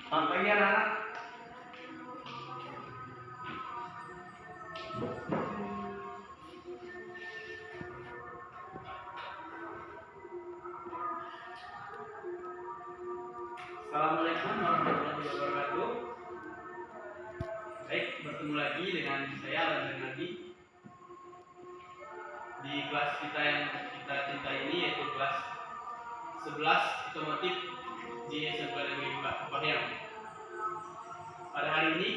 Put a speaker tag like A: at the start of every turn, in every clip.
A: Selamat pagi anak-anak. Assalamualaikum warahmatullahi wabarakatuh. Baik, bertemu lagi dengan saya Lanjang Nadi di kelas kita yang kita cintai ini, yaitu kelas 11 otomotif di SMP Negeri Kepahyang. Pada hari ini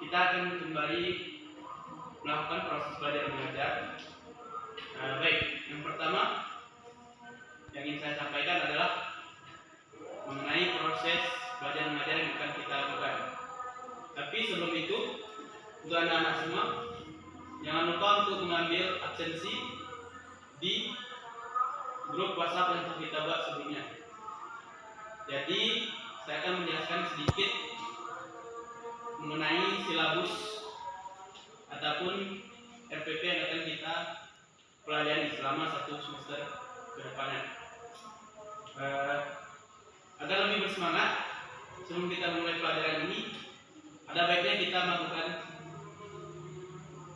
A: kita akan kembali melakukan proses belajar mengajar. Baik, yang pertama yang ingin saya sampaikan adalah mengenai proses belajar mengajar yang akan kita lakukan. Tapi sebelum itu, untuk anak-anak semua, jangan lupa untuk mengambil absensi di grup WhatsApp yang telah kita buat sebelumnya. Jadi, saya akan menjelaskan sedikit mengenai silabus ataupun RPP yang akan kita pelajari selama 1 semester ke depannya. Agar lebih bersemangat, sebelum kita mulai pelajaran ini, ada baiknya kita melakukan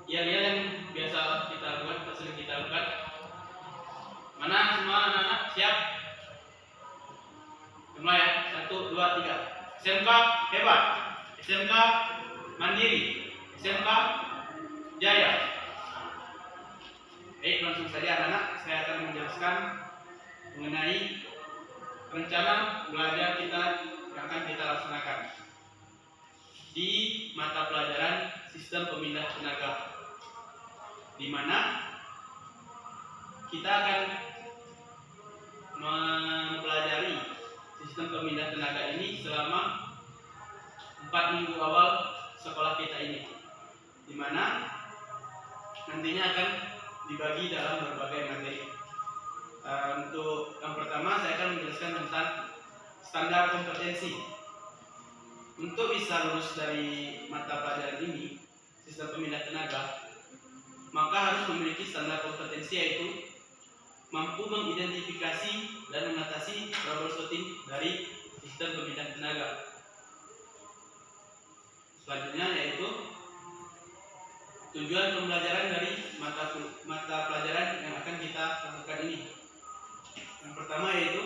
A: yel-yel yang biasa kita lakukan, atau sering kita lakukan. Mana semua anak-anak siap? Mulai ya, 1, 2, 3. SMK hebat, SMK mandiri, SMK jaya. Baik, langsung saja anak-anak, saya akan menjelaskan mengenai rencana belajar kita yang akan kita laksanakan di mata pelajaran sistem pemindah tenaga, di mana kita akan mempelajari sistem pemindah tenaga ini selama 4 minggu awal sekolah kita ini, di mana nantinya akan dibagi dalam berbagai materi. Untuk yang pertama, saya akan menjelaskan tentang standar kompetensi. Untuk bisa lulus dari mata pelajaran ini, sistem pemindah tenaga, maka harus memiliki standar kompetensi, yaitu mampu mengidentifikasi dan mengatasi troubleshooting dari sistem pemindah tenaga. Selanjutnya yaitu tujuan pembelajaran dari mata pelajaran yang akan kita lakukan ini. Yang pertama yaitu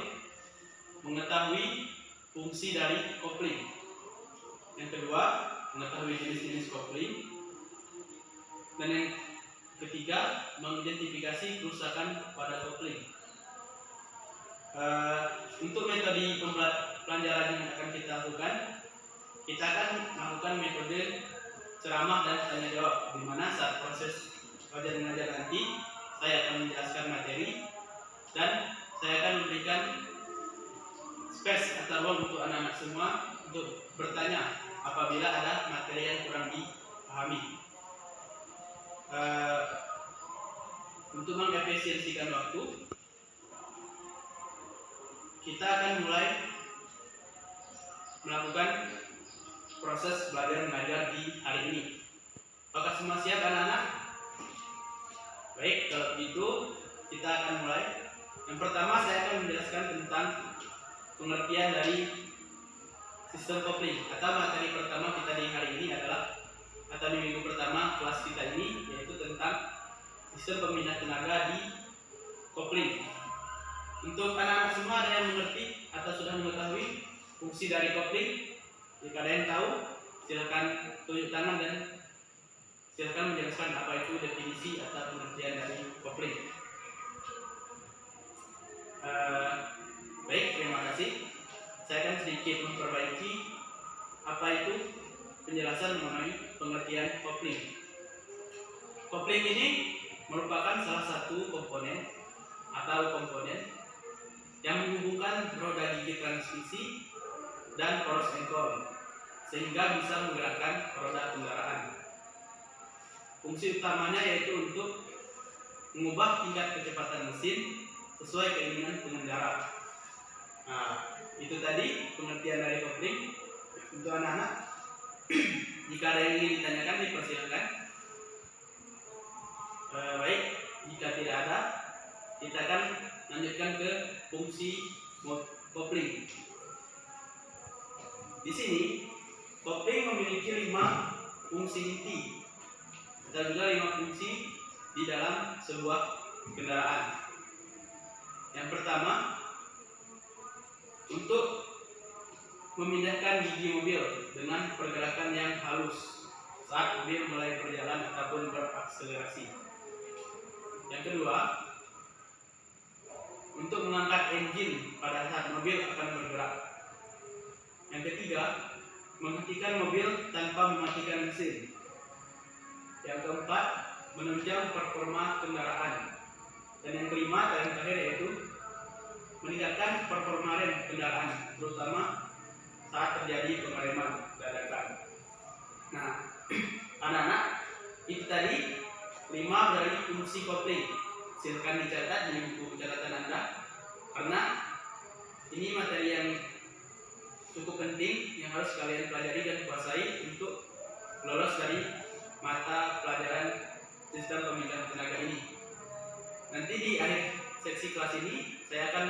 A: mengetahui fungsi dari kopling. Yang kedua, mengetahui jenis-jenis kopling. Dan yang ketiga, mengidentifikasi kerusakan pada kopling. Untuk metode pembelajaran yang akan kita lakukan, kita akan melakukan metode ceramah dan tanya jawab, di mana saat proses belajar mengajar nanti saya akan menjelaskan materi dan saya akan memberikan space atau ruang untuk anak-anak semua untuk bertanya apabila ada materi yang kurang dipahami. Untuk mengefisiensikan waktu, kita akan mulai melakukan proses belajar mengajar di hari ini. Apakah semua siap anak-anak? Baik, kalau begitu kita akan mulai. Yang pertama, saya akan menjelaskan tentang pengertian dari sistem kopling, atau materi pertama kita di hari ini adalah, atau di minggu pertama kelas kita ini, yaitu tentang sistem pemindah tenaga di kopling. Untuk anak-anak semua, ada yang mengerti atau sudah mengetahui fungsi dari kopling? Jika ada yang tahu, silakan tunjuk tangan dan silakan menjelaskan apa itu definisi atau pengertian dari kopling. Baik, terima kasih. Saya akan sedikit memperbaiki apa itu penjelasan mengenai pengertian kopling. Kopling ini merupakan salah satu komponen yang menghubungkan roda gigi transmisi dan poros engkol, sehingga bisa menggerakkan roda kendaraan. Fungsi utamanya yaitu untuk mengubah tingkat kecepatan mesin sesuai keinginan pengendara. Nah, itu tadi pengertian dari kopling. Untuk anak-anak, jika ada yang ingin ditanyakan, dipersilakan. Baik, jika tidak ada, kita akan lanjutkan ke fungsi kopling. Di sini kopling memiliki 5 fungsi inti dan juga 5 fungsi di dalam sebuah kendaraan. Yang pertama, untuk memindahkan gigi mobil dengan pergerakan yang halus saat mobil mulai berjalan ataupun berakselerasi. Yang kedua, untuk mengangkat engine pada saat mobil akan bergerak. Yang ketiga, menghentikan mobil tanpa mematikan mesin. Yang keempat, menunjang performa kendaraan. Dan yang kelima dan terakhir yaitu meningkatkan performa rem kendaraan, terutama saat terjadi pengereman dadakan. Nah, anak-anak, itu tadi 5 dari fungsi kopling. Silakan dicatat di buku catatan Anda, karena ini materi yang cukup penting yang harus kalian pelajari dan kuasai untuk lolos dari mata pelajaran sistem pemindahan tenaga ini. Nanti di akhir seksi kelas ini saya akan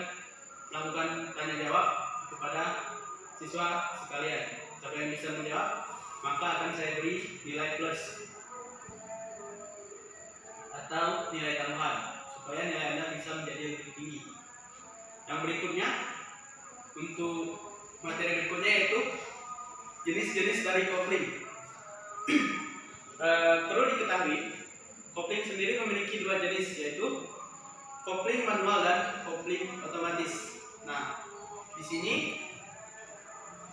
A: melakukan tanya jawab kepada siswa sekalian. Siapa yang bisa menjawab, maka akan saya beri nilai plus atau nilai tambahan supaya nilai Anda bisa menjadi lebih tinggi. Yang berikutnya, untuk materi berikutnya yaitu jenis-jenis dari kopling. Perlu diketahui, kopling sendiri memiliki 2 jenis, yaitu kopling manual dan kopling otomatis. Nah, di sini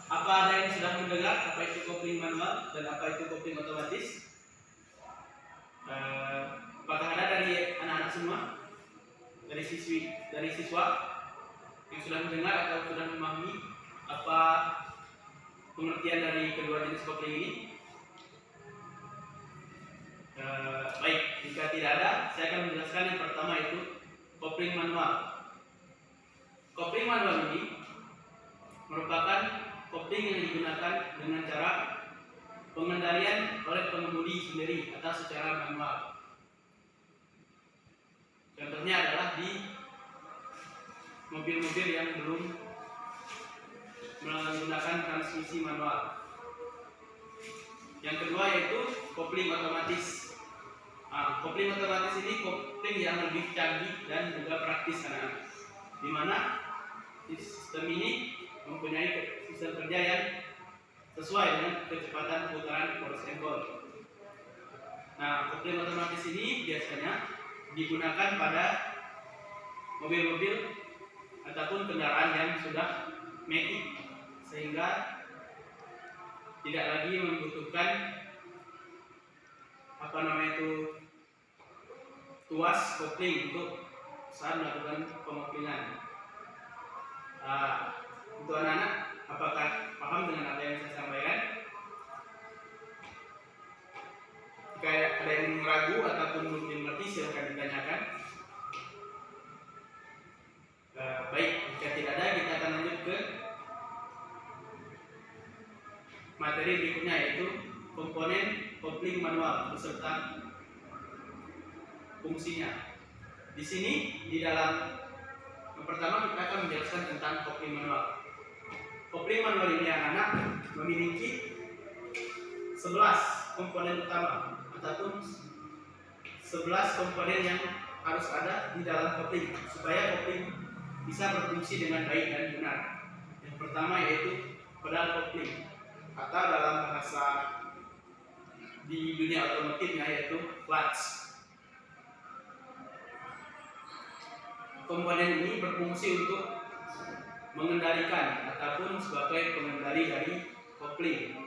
A: apa ada yang sudah mendengar apa itu kopling manual dan apa itu kopling otomatis? Apakah ada dari anak-anak semua, dari siswa yang sudah mendengar atau sudah memahami apa pengertian dari kedua jenis kopling ini? Baik, jika tidak ada, saya akan menjelaskan yang pertama yaitu kopling manual. Kopling manual ini merupakan kopling yang digunakan dengan cara pengendalian oleh pengemudi sendiri atau secara manual. Contohnya adalah di mobil-mobil yang belum menggunakan transmisi manual. Yang kedua yaitu kopling otomatis. Kopling otomatis ini kopling yang lebih canggih dan juga praktis, anak-anak, di mana sistem ini mempunyai sistem kerja yang sesuai dengan kecepatan putaran horizontal. Nah, kopling otomatis ini biasanya digunakan pada mobil-mobil ataupun kendaraan yang sudah matic, sehingga tidak lagi membutuhkan tuas kopling untuk saat melakukan pengoplingan. Untuk anak-anak, apakah paham dengan apa yang saya sampaikan? Jika ada yang ragu ataupun mungkin mengerti, silakan ditanyakan. Baik, jika tidak ada, kita akan lanjut ke materi berikutnya, yaitu komponen kopling manual beserta fungsinya. Di sini di dalam yang pertama kita akan menjelaskan tentang kopling manual. Kopling manual ini anak-anak memiliki 11 komponen utama ataupun 11 komponen yang harus ada di dalam kopling supaya kopling bisa berfungsi dengan baik dan benar. Yang pertama yaitu pedal kopling atau dalam bahasa di dunia otomotifnya yaitu clutch. Komponen ini berfungsi untuk mengendalikan ataupun sebagai pengendali dari kopling,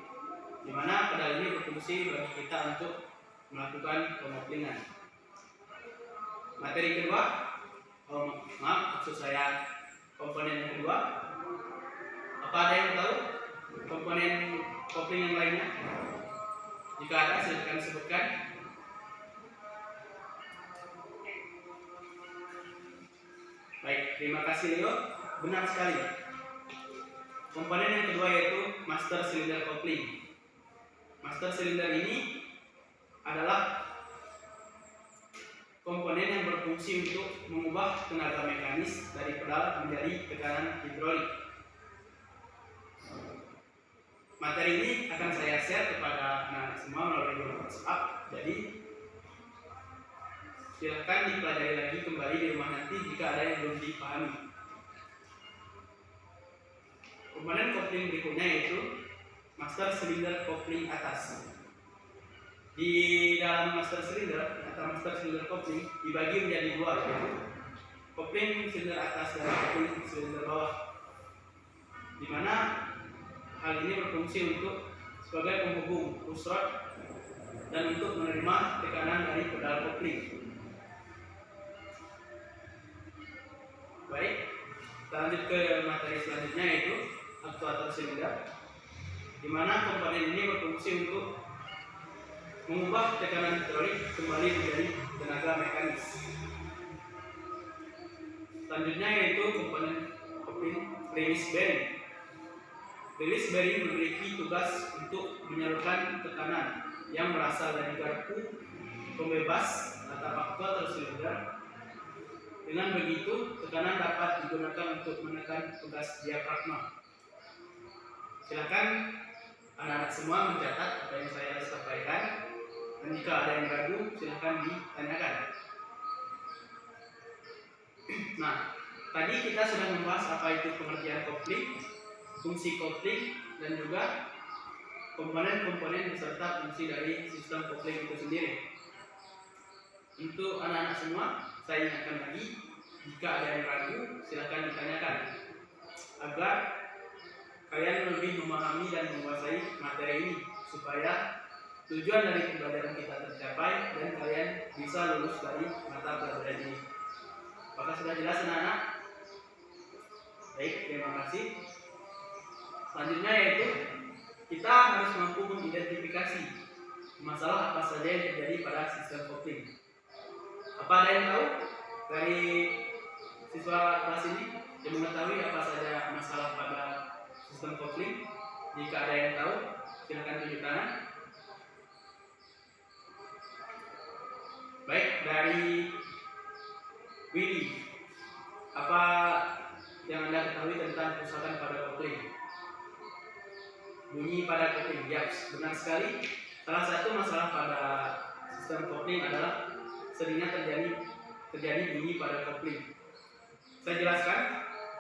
A: di mana pedal ini berfungsi bagi kita untuk melakukan pengoplingan. Materi kedua, maksud saya komponen yang kedua. Apa ada yang tahu komponen kopling yang lainnya? Jika ada, silakan sebutkan. Baik, terima kasih Leo. Benar sekali. Komponen yang kedua yaitu master cylinder kopling. Master cylinder ini adalah komponen yang berfungsi untuk mengubah tenaga mekanis dari pedal menjadi tekanan hidrolik. materi ini akan saya share kepada anak-anak semua melalui grup WhatsApp. Jadi silahkan dipelajari lagi kembali di rumah nanti jika ada yang belum dipahami. Komponen kopling berikutnya yaitu master silinder kopling atas. Di dalam master silinder atau master silinder kopling dibagi menjadi dua, yaitu kopling silinder atas dan kopling silinder bawah, di mana hal ini berfungsi untuk sebagai penghubung push rod dan untuk menerima tekanan dari pedal kopling. Baik, kita lanjut ke materi selanjutnya yaitu aktuator silinder, di mana komponen ini berfungsi untuk mengubah tekanan hidrolik kembali menjadi tenaga mekanis. Selanjutnya yaitu komponen kopling release bearing. Release bearing memiliki tugas untuk menyalurkan tekanan yang berasal dari garpu pembebas atau aktuator silinder. Dengan begitu, tekanan dapat digunakan untuk menekan tugas diafragma. Silakan anak-anak semua mencatat apa yang saya sampaikan, dan jika ada yang ragu silakan ditanyakan. Nah, tadi kita sudah membahas apa itu pengertian kopling, fungsi kopling, dan juga komponen-komponen beserta fungsi dari sistem kopling itu sendiri. Untuk anak-anak semua, saya ingatkan lagi, jika ada yang ragu silakan ditanyakan agar kalian lebih memahami dan menguasai materi ini, supaya tujuan dari pembelajaran kita tercapai dan kalian bisa lulus dari mata pelajaran ini. Apakah sudah jelas anak-anak? Baik, terima kasih. Selanjutnya yaitu kita harus mampu mengidentifikasi masalah apa saja yang terjadi pada sistem kopling. Apa ada yang tahu dari siswa kelas ini yang mengetahui apa saja masalah pada sistem kopling? Jika ada yang tahu, silakan tunjuk tangan. Baik, dari Willy, apa yang Anda ketahui tentang kerusakan pada kopling? Bunyi pada kopling, ya, benar sekali. Salah satu masalah pada sistem kopling adalah seringnya terjadi bunyi pada kopling. Saya jelaskan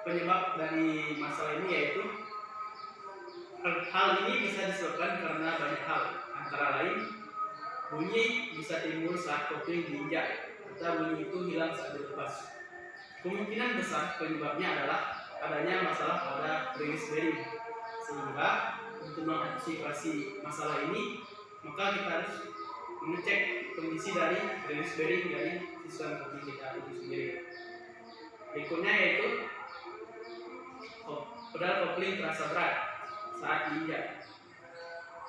A: penyebab dari masalah ini, yaitu hal ini bisa disebabkan karena banyak hal, antara lain bunyi bisa timbul saat kopling diinjak atau bunyi itu hilang saat dilepas. Kemungkinan besar penyebabnya adalah adanya masalah pada release bearing. Sehingga untuk mengantisipasi masalah ini, maka kita harus mengecek kondisi dari release bearing dari sistem kopling kita itu sendiri. Berikutnya yaitu pedal kopling terasa berat saat diinjak.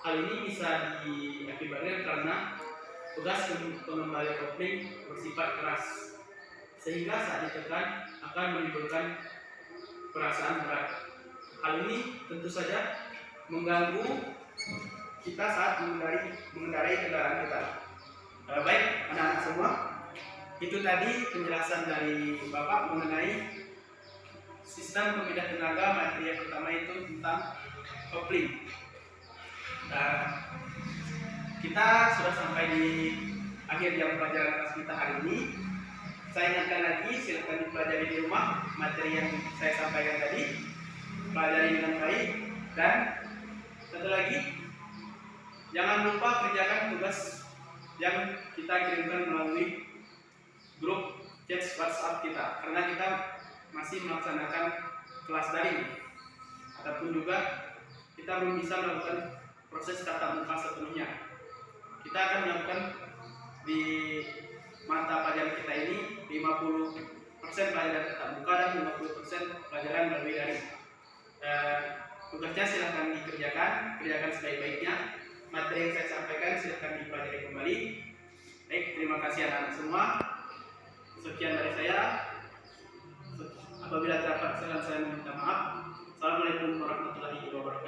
A: Hal ini bisa diakibatkan karena tugas pengembali kopling bersifat keras, sehingga saat ditekan akan menimbulkan perasaan berat. Hal ini tentu saja mengganggu kita saat mengendarai kendaraan kita. Baik anak-anak semua, itu tadi penjelasan dari Bapak mengenai sistem pemindah tenaga. Materi yang pertama itu tentang kopling. Kita sudah sampai di akhir jam pelajaran kelas kita hari ini. Saya ingatkan lagi, silakan dipelajari di rumah materi yang saya sampaikan tadi, pelajari dengan baik, dan satu lagi, jangan lupa kerjakan tugas yang kita kirimkan melalui grup chat WhatsApp kita, karena kita masih melaksanakan kelas daring, ataupun juga kita belum bisa melakukan proses tatap muka sepenuhnya. Kita akan melakukan di mata pelajaran kita ini 50% pelajaran tatap muka dan 50% pelajaran melalui daring. Tugasnya silahkan kerjakan sebaik-baiknya. Materi yang saya sampaikan silahkan dipelajari kembali. Baik, terima kasih anak-anak semua. Sekian dari saya. Apabila terdapat kesalahan saya minta maaf. Assalamualaikum warahmatullahi wabarakatuh.